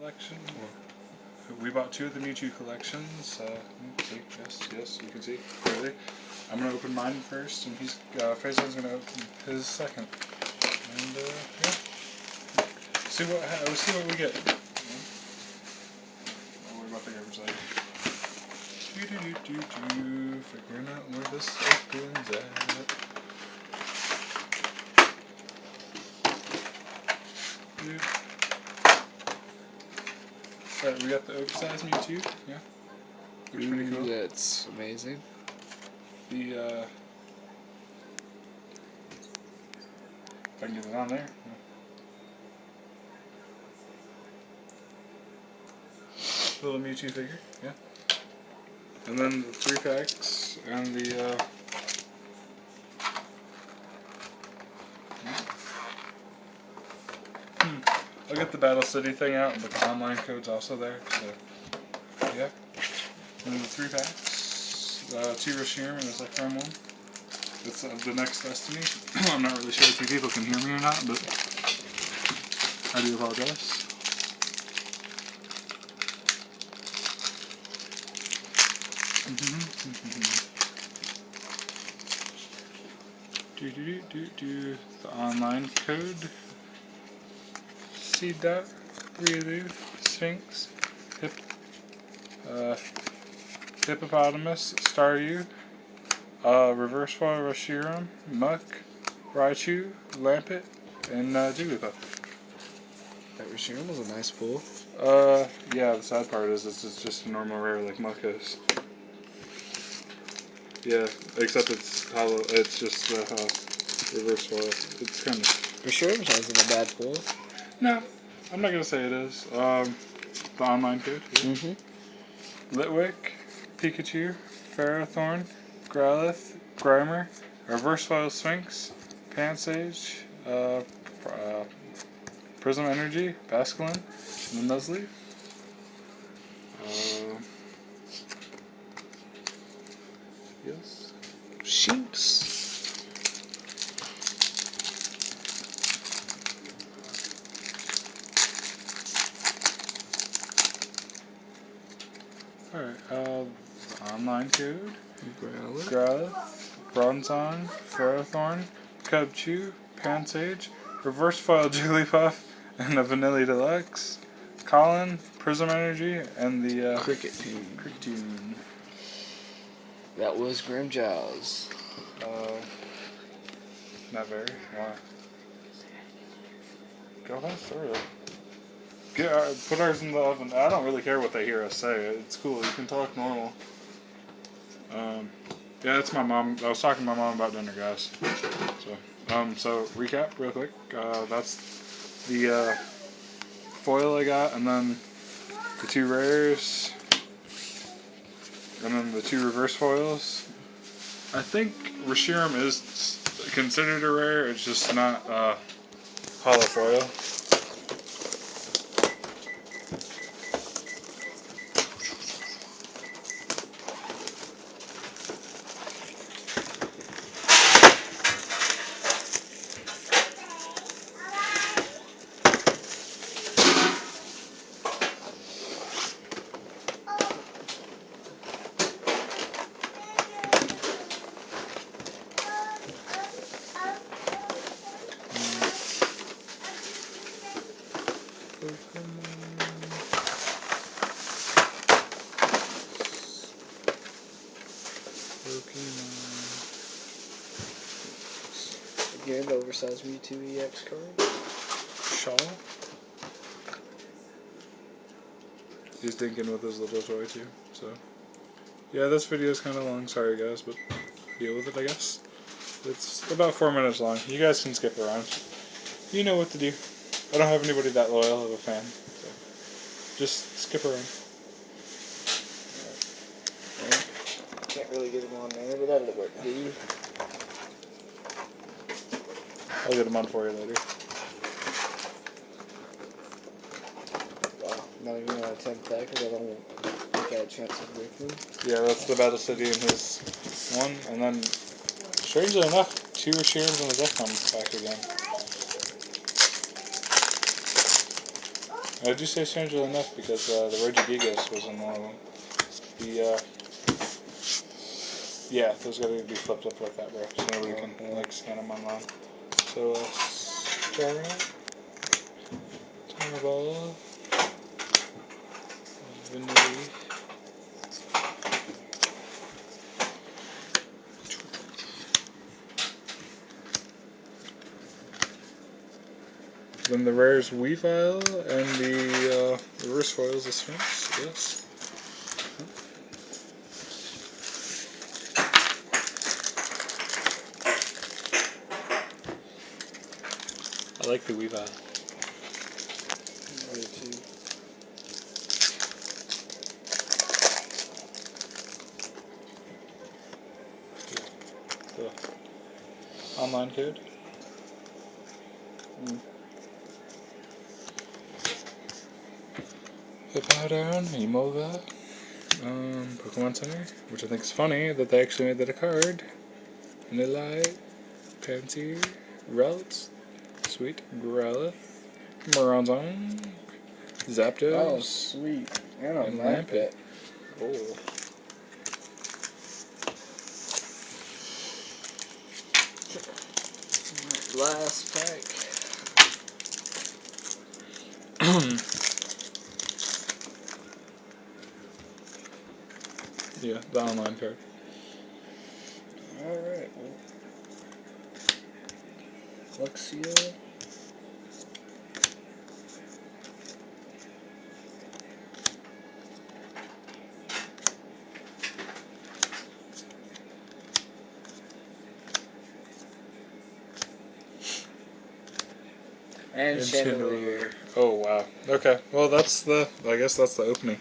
Collection. We bought 2 of the Mewtwo collections. See, yes, you can see clearly. I'm gonna open mine first, and Faison's gonna open his second. And yeah, we'll see what we get. Don't worry about the oversight. Figuring out where this opens at. Alright, we got the oversized Mewtwo. Yeah. Looks pretty cool. That's amazing. The if I can get it on there. Yeah. Little Mewtwo figure, yeah. And then the 3 packs and the I'll get the Battle City thing out, but the online code's also there, so yeah. And then the 3 packs, 2 Reshiram and a Zekrom one. It's the next Destiny. I'm not really sure if you people can hear me or not, but I do apologize. The online code. Seedot, Riolu, Sphinx, Hippopotamus, Staryu, Reverse Foil Reshiram, Muck, Raichu, Lampet, and Jigglypuff. That Reshiram was a nice pull. Yeah, the sad part is it's just a normal rare like Muck is. Yeah, except it's hollow. It's just reverse foil. It's kind of. Reshiram wasn't a bad pull. No, I'm not gonna say it is. The online code. Yeah. Litwick, Pikachu, Ferrothorn, Growlithe, Grimer, Reverse Foil Sphinx, Pansage, Prism Energy, Basculin, and the Nuzleaf. Yes. Shinx. Alright, the online code. Growlithe, Bronzong, Ferrothorn, Cubchoo, Pansage, Reverse Foil Jigglypuff, and the Vanilla Deluxe, Colin, Prism Energy, and the Cricketune. That was Grimmjow's. Not very. Why? Go fast, really. Put ours in the oven. I don't really care what they hear us say. It's cool. You can talk normal. Yeah, that's my mom. I was talking to my mom about dinner, guys. So recap real quick. That's the foil I got, and then the 2 rares, and then the 2 reverse foils. I think Reshiram is considered a rare. It's just not hollow foil. Again, the oversized Mewtwo EX card. Shaw. He's dinking with his little toy too. So yeah, this video is kind of long. Sorry guys, but deal with it, I guess. It's about 4 minutes long. You guys can skip around. You know what to do. I don't have anybody that loyal of a fan, so just skip around. Can't really get him on there, but that'll work. I'll get them on for you later. Wow, not even on a 10th pack because I don't think I had a chance to break them. Yeah, that's the Battle City in his one, and then strangely enough, 2 Reshirams and a Zekrom back again. I do say strangely enough because the Regigigas was in one of them. Yeah, those gotta be flipped up like that, bro. So nobody can like scan them online. So Tarabella, Vinny. Then the rares Weavile and the reverse foils the Sphinx, yes. I like the Weavile. Me too. The online code. Hippowdon, Emolga, Pokemon Center, which I think is funny that they actually made that a card. Nilite, Pansy, Relt, Sweet, Growlithe, Moronzon, Zapdos, Oh, sweet. And a and Lampet. Lampet. Oh. Last pack. Yeah, the online card. Alright, well. Luxio. And Chandelier. Oh wow. Okay. Well, I guess that's the opening.